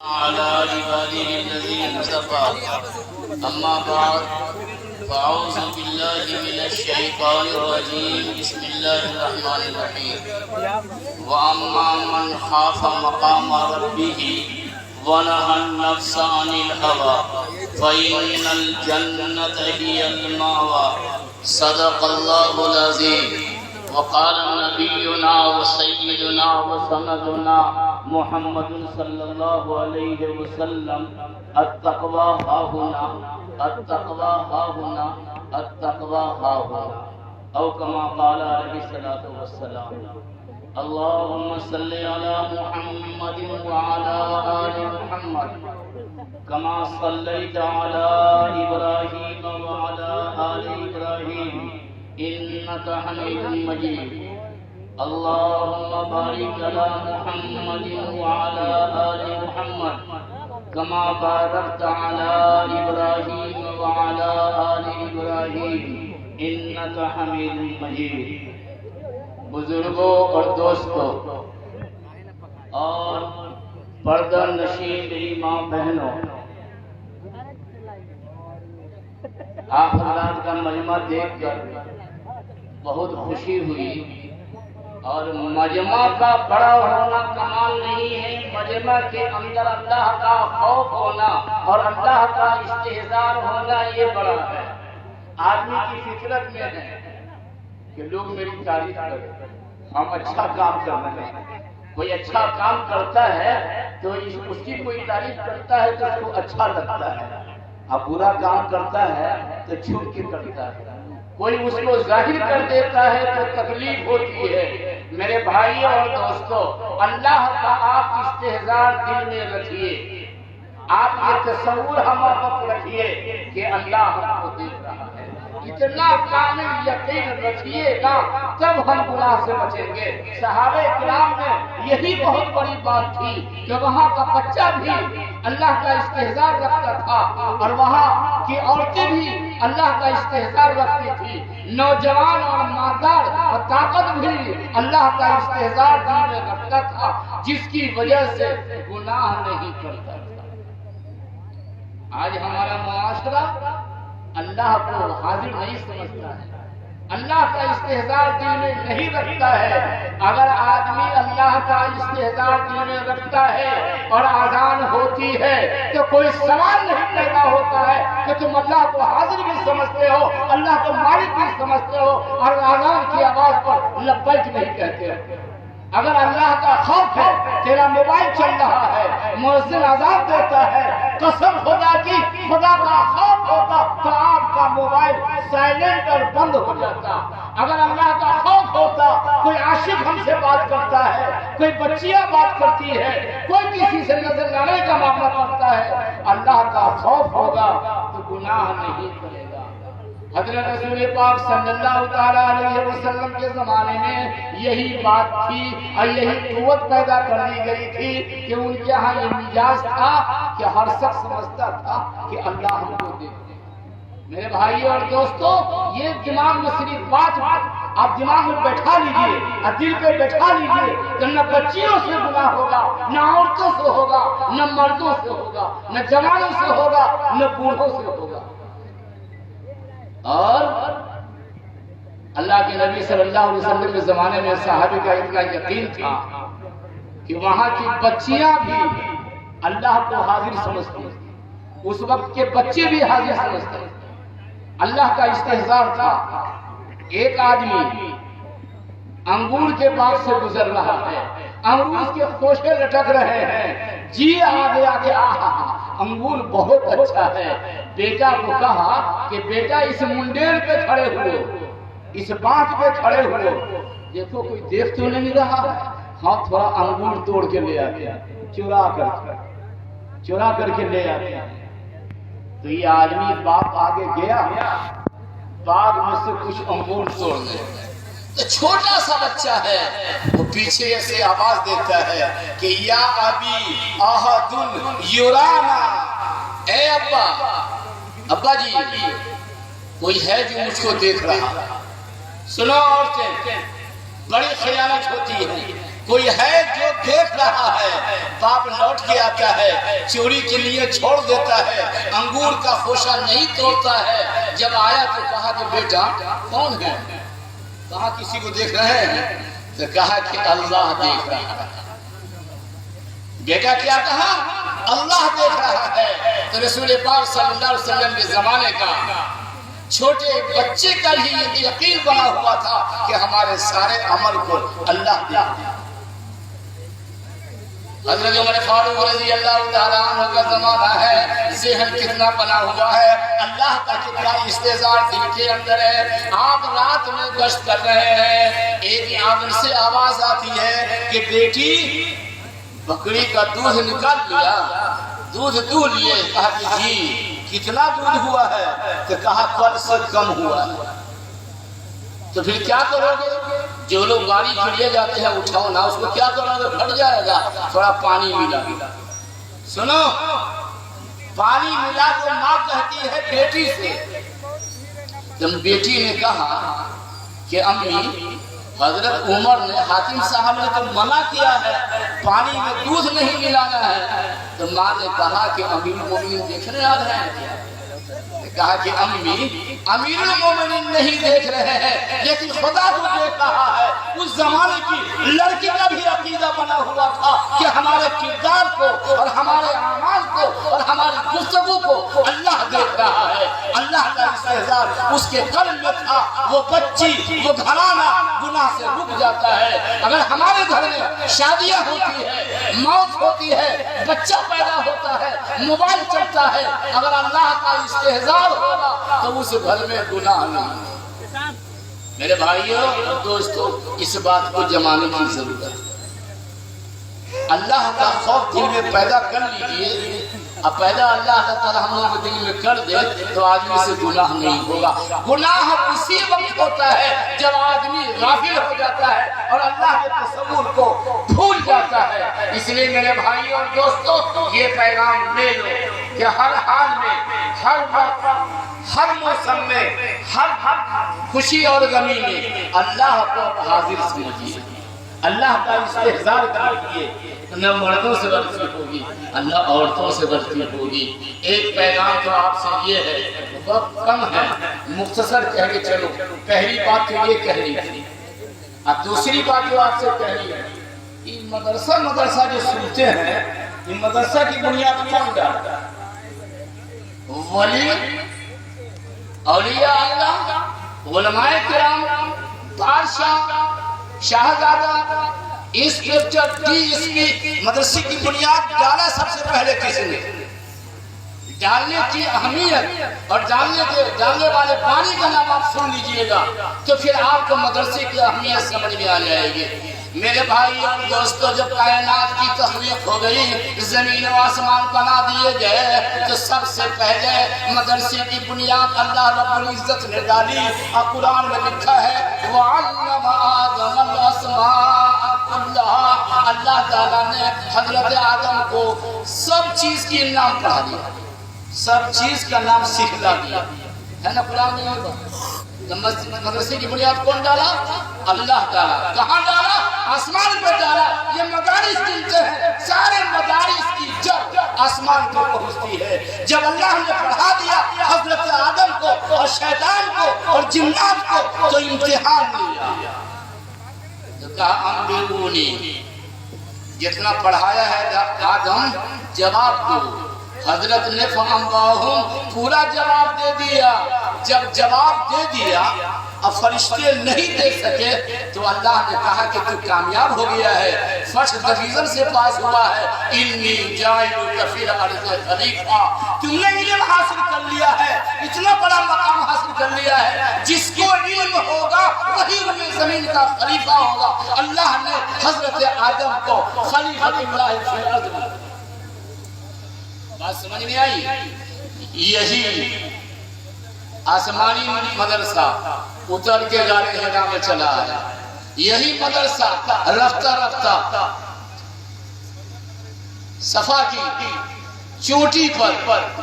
على عباده الذين اصطفى أما بعد فأعوذ بالله من الشيطان الرجيم بسم الله الرحمن الرحيم وأما من خاف مقام ربه ونهى النفس عن الهوى فإن الجنة هي المأوى صدق الله العظيم وقال نبينا وسيدنا وسندنا محمد صلی اللہ علیہ وسلم التقوی ہاہنا التقوی ہاہنا التقوی ہاہنا او کما قال علیہ الصلوۃ والسلام اللهم صل على محمد وعلى آل محمد كما صليت على إبراهيم وعلى آل إبراهيم إنك حميد مجيد اللهم بارك على محمد وعلى آل محمد كما باركت على إبراهيم وعلى آل إبراهيم إنك حميد مجيد بزرگوں اور دوستوں اور پردہ نشین میری ماں بہنوں، آپ حضرات کا مجمع دیکھ کر بہت خوشی ہوئی، اور مجمع کا بڑا ہونا کمال نہیں ہے، مجمع کے اندر اللہ کا خوف ہونا اور اللہ کا استحضار ہونا یہ بڑا ہے۔ آدمی کی فطرت میں ہے کہ لوگ میری تعریف کریں، ہم اچھا کام کر رہے ہیں، کوئی اچھا کام کرتا ہے تو اس کی کوئی تعریف کرتا ہے تو اس کو اچھا لگتا ہے، اب برا کام کرتا ہے تو چھپ کے کرتا ہے، کوئی اس کو ظاہر کر دیتا ہے تو تکلیف ہوتی ہے۔ میرے بھائی اور دوستو، اللہ کا آپ استحضار دل میں رکھیے، آپ یہ تصور ہمارے وقت رکھیے کہ اللہ ہم کو دیکھ رہا ہے، اتنا کامل یقین رکھیے گا تب ہم گناہ سے بچیں گے۔ صحابہ کرام میں یہی بہت بڑی بات تھی کہ وہاں کا بچہ بھی اللہ کا استحضار رکھتا تھا اور وہاں کی عورتیں بھی اللہ کا استحضار رکھتی تھی، نوجوان اور مادر اور طاقت بھی اللہ کا استحضار دل میں رکھتا تھا، جس کی وجہ سے گناہ نہیں کرتا تھا۔ آج ہمارا معاشرہ اللہ کو حاضر نہیں سمجھتا ہے، اللہ کا استحضار دل میں نہیں رکھتا ہے۔ اگر آدمی اللہ کا استحضار دل میں رکھتا ہے اور اذان ہوتی ہے تو کوئی سوال نہیں پیدا ہوتا ہے کہ تم اللہ کو حاضر بھی سمجھتے ہو، اللہ کو مالک بھی سمجھتے ہو اور اذان کی آواز پر لبیک نہیں کہتے ہو۔ اگر اللہ کا خوف ہے، تیرا موبائل چل رہا ہے، مؤذن اذان دیتا ہے، قسم خدا کی خدا کا خوف ہوتا تو آپ کا موبائل سائلنٹ اور بند ہو جاتا۔ اگر اللہ کا خوف ہوتا، کوئی عاشق ہم سے بات کرتا ہے، کوئی بچیاں بات کرتی ہے، کوئی کسی سے نظر لانے کا معاملہ کرتا ہے، اللہ کا خوف ہوگا تو گناہ نہیں کرے گا۔ حضرت رسول پاک صلی اللہ تعالیٰ علیہ وسلم کے زمانے میں یہی بات تھی اور یہی قوت پیدا کر دی گئی تھی کہ ان کے ہاں یہ مزاج تھا کہ ہر شخص سمجھتا تھا کہ اللہ ہم کو دیکھتے ہیں۔ میرے بھائی اور دوستو، یہ دماغ میں صرف بات آپ دماغ میں بیٹھا لیجئے اور دل پہ بیٹھا لیجئے کہ نہ بچیوں سے گناہ ہوگا، نہ عورتوں سے ہوگا، نہ مردوں سے ہوگا، نہ جوانوں سے ہوگا، نہ بوڑھوں سے ہوگا۔ اور اللہ کے نبی صلی اللہ علیہ وسلم کے زمانے میں صحابہ کا اتنا یقین تھا کہ وہاں کی بچیاں بھی اللہ کو حاضر سمجھتی، اس وقت کے بچے بھی حاضر سمجھتے، اللہ کا استحضار تھا۔ ایک آدمی انگور کے باغ سے گزر رہا ہے، انگور کے خوشے لٹک رہے ہیں، جی آ گیا کہ آہا انگور بہت اچھا ہے۔ بیٹا کو کہا کہ بیٹا اس منڈیر پہ کھڑے ہوئے، اس بانٹ پہ کھڑے ہوئے، دیکھو کوئی دیکھ تو نہیں رہا، ہاں تھوڑا انگور توڑ کے لے آتے ہیں، چورا کر کے لے آتے ہیں۔ تو یہ آدمی باپ آگے گیا، باغ میں سے کچھ انگور توڑ لے، چھوٹا سا بچہ ہے، وہ پیچھے سے آواز دیتا ہے کہ یا ابی احد یرانا، اے ابا جی کوئی ہے جو مجھ کو دیکھ رہا۔ سنو عورتیں، بڑی خیانت ہوتی ہے کوئی ہے جو دیکھ رہا ہے، باپ لوٹ کے آتا ہے، چوری کے لیے چھوڑ دیتا ہے، انگور کا خوشہ نہیں توڑتا ہے۔ جب آیا تو کہا کہ بیٹا کون ہے؟ کہا کسی کو دیکھ رہے ہیں؟ تو کہا کہ اللہ دیکھ رہا ہے۔ بیٹا کیا کہا؟ اللہ دیکھ رہا ہے۔ تو رسول پاک صلی اللہ علیہ وسلم کے زمانے کا چھوٹے بچے کا ہی یقین بنا ہوا تھا کہ ہمارے سارے عمل کو اللہ دیکھتا ہے۔ حضرت عمر فاروق رضی اللہ تعالیٰ عنہ کا زمانہ ہے، ذہن کتنا بنا ہوا ہے، اللہ کا کتنا استحضار دل کے اندر ہے۔ آپ رات میں گشت کر رہے ہیں، ایک آنگن سے آواز آتی ہے کہ بیٹی بکری کا دودھ نکال لیا، دودھ دو لیے؟ کہا کہ جی۔ کتنا دودھ ہوا ہے؟ تو کہا کل سے کم ہوا ہے۔ تو پھر کیا کرو گے؟ جو لوگ گاڑی کے لیے جاتے ہیں اٹھاؤ نا، اس کو کیا کرو گے؟ پھٹ جائے گا، تھوڑا پانی ملا۔ سنو، پانی ملا تو ماں کہتی ہے بیٹی سے۔ جب بیٹی نے کہا کہ امی حضرت عمر نے، حاکم صاحب نے تو منع کیا ہے، پانی میں دودھ نہیں ملانا ہے، تو ماں نے کہا کہ امیر المومنین دیکھنے آ رہے ہیں۔ کہا کہ امی امیر المومنین نہیں دیکھ رہے ہیں لیکن خدا کو دیکھ رہا ہے۔ اس زمانے کی لڑکی کا بھی عقیدہ بنا ہوا تھا کہ ہمارے کردار کو اور ہمارے اعمال کو اور ہماری گفتگو کو اللہ دیکھ رہا ہے۔ اللہ کا استحضار اس کے قلب میں تھا۔ وہ بچی، وہ گھرانہ گناہ سے رک جاتا ہے۔ اگر ہمارے گھر میں شادیاں ہوتی ہے، موت ہوتی ہے، بچہ پیدا ہوتا ہے، موبائل چلتا ہے، اگر اللہ کا استحضار ہوگا تو اس گھر میں گناہ نہیں۔ میرے بھائیوں اور دوستو، اس بات کو جمانے کی ضرورت ہے۔ اللہ کا خوف دل میں پیدا کر لیجئے۔ اب پیدا اللہ تعالیٰ ہم لوگ دل میں کر دے تو آدمی سے گناہ نہیں ہوگا۔ گناہ اسی وقت ہوتا ہے جب آدمی غافل ہو جاتا ہے اور اللہ کے تصور کو بھول جاتا ہے۔ اس لیے میرے بھائیوں اور دوستو، یہ پیغام لے لو کہ ہر حال میں، ہر وقت، ہر موسم میں، ہر خوشی اور غمی میں اللہ کو حاضر سمجھیے، اللہ کا استحضار کیجیے۔ نہ مردوں سے غلطی ہوگی، نہ عورتوں سے غلطی ہوگی۔ ایک پیغام تو آپ سے یہ ہے، وقت کم ہے، مختصر کہہ کے چلو۔ پہلی بات تو یہ کہنی تھی۔ اب دوسری بات جو آپ سے کہنی ہے، یہ مدرسہ جو سنتے ہیں، یہ مدرسہ کی بنیاد کون ڈالتا ہے؟ ولی، اولیاء اللہ، علماء کرام، بادشاہ، شہزادہ، انسپکٹر، ڈی ایس پی، مدرسے کی بنیاد ڈالا سب سے پہلے کس نے؟ ڈالنے کی اہمیت اور ڈالنے والے پانی کا نام آپ سن لیجئے گا تو پھر آپ کو مدرسے کی اہمیت سمجھ میں آ جائے گی۔ میرے بھائی اور دوستو، جب کائنات کی تخلیق ہو گئی، زمین و آسمان بنا دیے گئے، تو سب سے پہلے مدرسے کی بنیاد اللہ رب العزت نے ڈالی۔ اور قرآن میں لکھا ہے وَعَلَّمَ آدَمَ الْأَسْمَاءَ كُلَّهَا، اللہ تعالیٰ نے حضرت آدم کو سب چیز کی نام پڑھا دیا، سب چیز کا نام سکھلا دیا ہے نا قرآن میں۔ مدرسے کی بنیاد کون ڈالا؟ اللہ تعالیٰ۔ کہاں ڈالا؟ آسمان پہ ڈالا۔ یہ مدارس چلتے ہیں، سارے مدارس کی جڑ آسمان پہ پہنچتی ہے۔ جب اللہ نے پڑھا دیا حضرت آدم کو اور شیطان کو اور جنات کو، تو امتحان لیا، تو کہا انبئونی، جتنا پڑھایا ہے آدم جواب دو۔ حضرت نے فَأَنبَأَهُمْ پورا جواب دے دیا۔ جب جواب دے دیا اب فرشتے نہیں دے سکے تو اللہ نے کہا کہ تو کامیاب ہو گیا ہے، فرسٹ ڈویژن سے پاس ہوا ہے، انی جاعلک فی الارض خلیفہ، تم نے علم حاصل کر لیا ہے، اتنا بڑا مقام حاصل کر لیا ہے، جس کو علم ہوگا وہی زمین کا خلیفہ ہوگا۔ اللہ نے حضرت آدم کو خلیفۃ اللہ فی الارض، بات سمجھ میں آئی؟ یہی آسمانی مدرسہ اتر کے غار حرا میں چلا ہے، یہی مدرسہ رفتہ رفتہ صفا کی چوٹی پر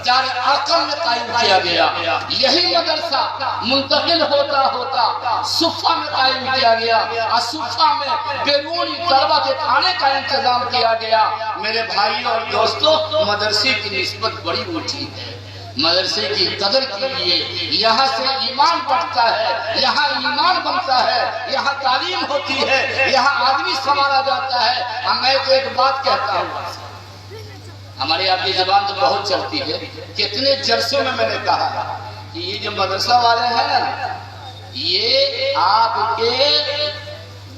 دار ارقم میں قائم کیا گیا. یہی مدرسہ منتقل ہوتا ہوتا صفہ میں قائم کیا گیا اور صفہ میں بیرونی طلبہ کے کھانے کا انتظام کیا گیا. میرے بھائیوں اور دوستوں، مدرسے کی نسبت بڑی اونچی ہے. مدرسے کی قدر کیجیے. یہاں سے ایمان بڑھتا ہے، یہاں ایمان بنتا ہے، یہاں تعلیم ہوتی ہے، یہاں آدمی سنبھالا جاتا ہے. اور میں تو ایک بات کہتا ہوں، ہماری آپ کی زبان تو بہت چلتی ہے. کتنے جلسوں میں نے کہا کہ یہ جو مدرسہ والے ہیں نا، یہ آپ کے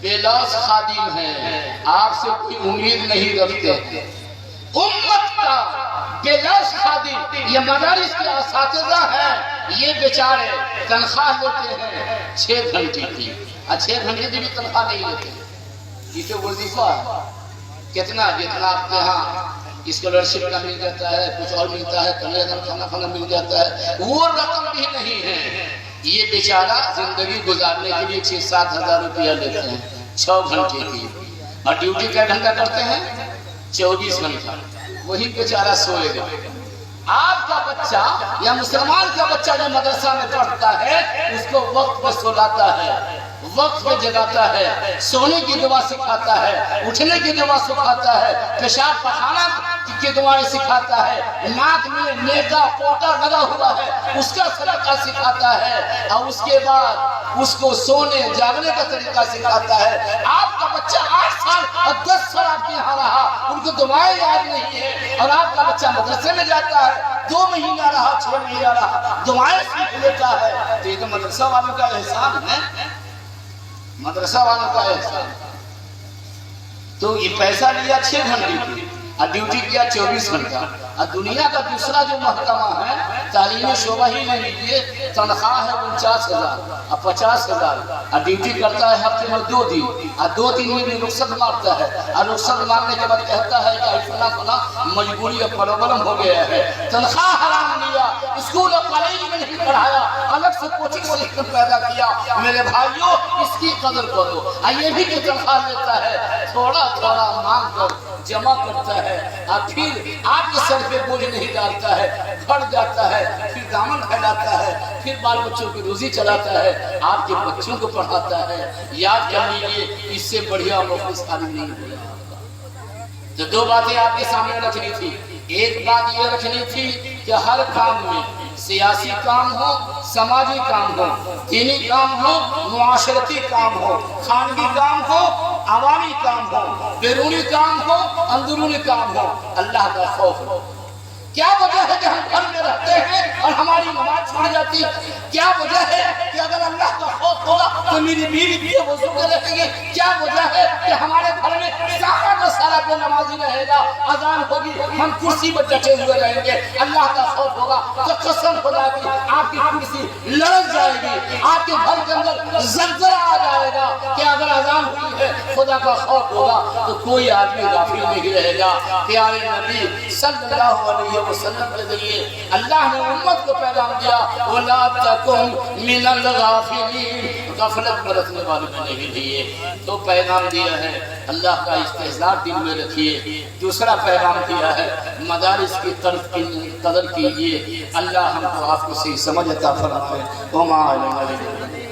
بے لوث خادم ہیں، آپ سے کوئی امید نہیں رکھتے. امت کا بے لوث خادم یہ مدارس کے اساتذہ ہیں. یہ بیچارے تنخواہ لیتے ہیں 6 گھنٹے کی، اور 6 گھنٹے کی بھی تنخواہ نہیں لیتے. یہ تو وظیفہ ہے. کتنا جتنا آپ کے یہاں اسکالرشپ کا مل جاتا ہے، کچھ اور ملتا ہے، کھانا مل جاتا ہے، وہ رقم بھی نہیں ہے. یہ بیچارہ زندگی گزارنے کے لیے 6-7 ہزار روپیہ لیتے ہیں 6 گھنٹے کی. اور ڈیوٹی کا گھنٹہ کرتے ہیں 24 گھنٹہ. وہی بیچارہ سوئے گا. آپ کا بچہ یا مسلمان کا بچہ جو مدرسہ میں پڑھتا ہے، اس کو وقت پر سلاتا ہے، وقت پہ جگاتا ہے، سونے کی دعا سکھاتا ہے، اٹھنے کی دعا سکھاتا ہے، پیشاب پخانا کی دعائیں سکھاتا ہے، ناک میں نیزہ پوٹا لگا ہوا ہے اس کا طریقہ سکھاتا ہے، اور اس کے بعد اس کو سونے جاگنے کا طریقہ سکھاتا ہے. آپ کا بچہ 8 سال اور 10 سال آپ کے یہاں رہا، ان کو دعائیں یاد نہیں ہے، اور آپ کا بچہ مدرسے میں جاتا ہے، 2 مہینہ رہا، 6 مہینہ رہا، دعائیں سیکھ لیتا ہے. تو یہ تو مدرسہ والوں کا احسان ہے، مدرسہ والوں کا احسان. تو یہ پیسہ لیا 6 گھنٹے کی اور ڈیوٹی کیا 24 گھنٹہ. اور دنیا کا دوسرا جو محکمہ ہے تعلیمی شعبہ ہی لے لیجیے، تنخواہ ہے 49,000 اور 50,000، اور ڈیوٹی کرتا ہے ہفتے میں 2 دن، اور 2 دن میں بھی رخصت مارتا ہے، اور رخصت مارنے کے بعد کہتا ہے کہ فلاں مجبوری اور پرابلم ہو گیا ہے. تنخواہ حرام لیا، اسکول اور کالج میں نہیں پڑھایا، الگ سے کوچنگ سسٹم پیدا کیا. میرے بھائیوں، اس کی قدر کرو. اور یہ بھی کہ تنخواہ لیتا ہے، تھوڑا تھوڑا مانگ کر جمع کرتا ہے، اور پھر آپ کے سر پہ بوجھ نہیں ڈالتا ہے، بڑھ جاتا ہے، پھر دامن پھیلاتا ہے، پھر بال بچوں کی روزی چلاتا ہے، آپ کے بچوں کو پڑھاتا ہے. یاد کر لیجیے، اس سے بڑھیا مفلس عالم نہیں ہوا. تو 2 باتیں آپ کے سامنے رکھنی تھی. ایک بات یہ رکھنی تھی کہ ہر کام میں، سیاسی کام ہو، سماجی کام ہو، دینی کام ہو، معاشرتی کام ہو، خانگی کام ہو، عوامی کام ہو، بیرونی کام ہو، اندرونی کام ہو، اللہ کا خوف ہو. کیا وجہ ہے کہ ہم گھر میں رہتے ہیں اور ہماری نماز چھوڑ جاتی ہے؟ کیا وجہ ہے کہ اگر اللہ کا خوف ہوگا تو میری بیوی بھی وضو میں رہے گی؟ کیا وجہ ہے کہ ہمارے گھر میں سارا کو نمازی رہے گا، اذان ہوگی ہم کرسی پر ڈٹے ہوئے رہیں گے؟ اللہ کا خوف ہوگا تو قسم خدا کی آپ کی کرسی لڑک جائے گی، آپ کے گھر کے اندر زلزلہ آ جائے گا. کہ اگر اذان ہوئی ہے، خدا کا خوف ہوگا تو کوئی آدمی غافل نہیں رہے گا. پیارے نبی صلی اللہ علیہ وسلم کے ذریعے اللہ نے امت کو پیغام دیا، وَلَا تَكُنْ مِنَ الْغَافِلِينَ، غفلت برتنے والوں میں نہیں دیے. تو پیغام دیا ہے اللہ کا استحضار دل میں رکھیے. دوسرا پیغام دیا ہے مدارس کی قدر کیجیے. اللہ ہم کو آپ کو صحیح سمجھ عطا فرمائے. وما علینا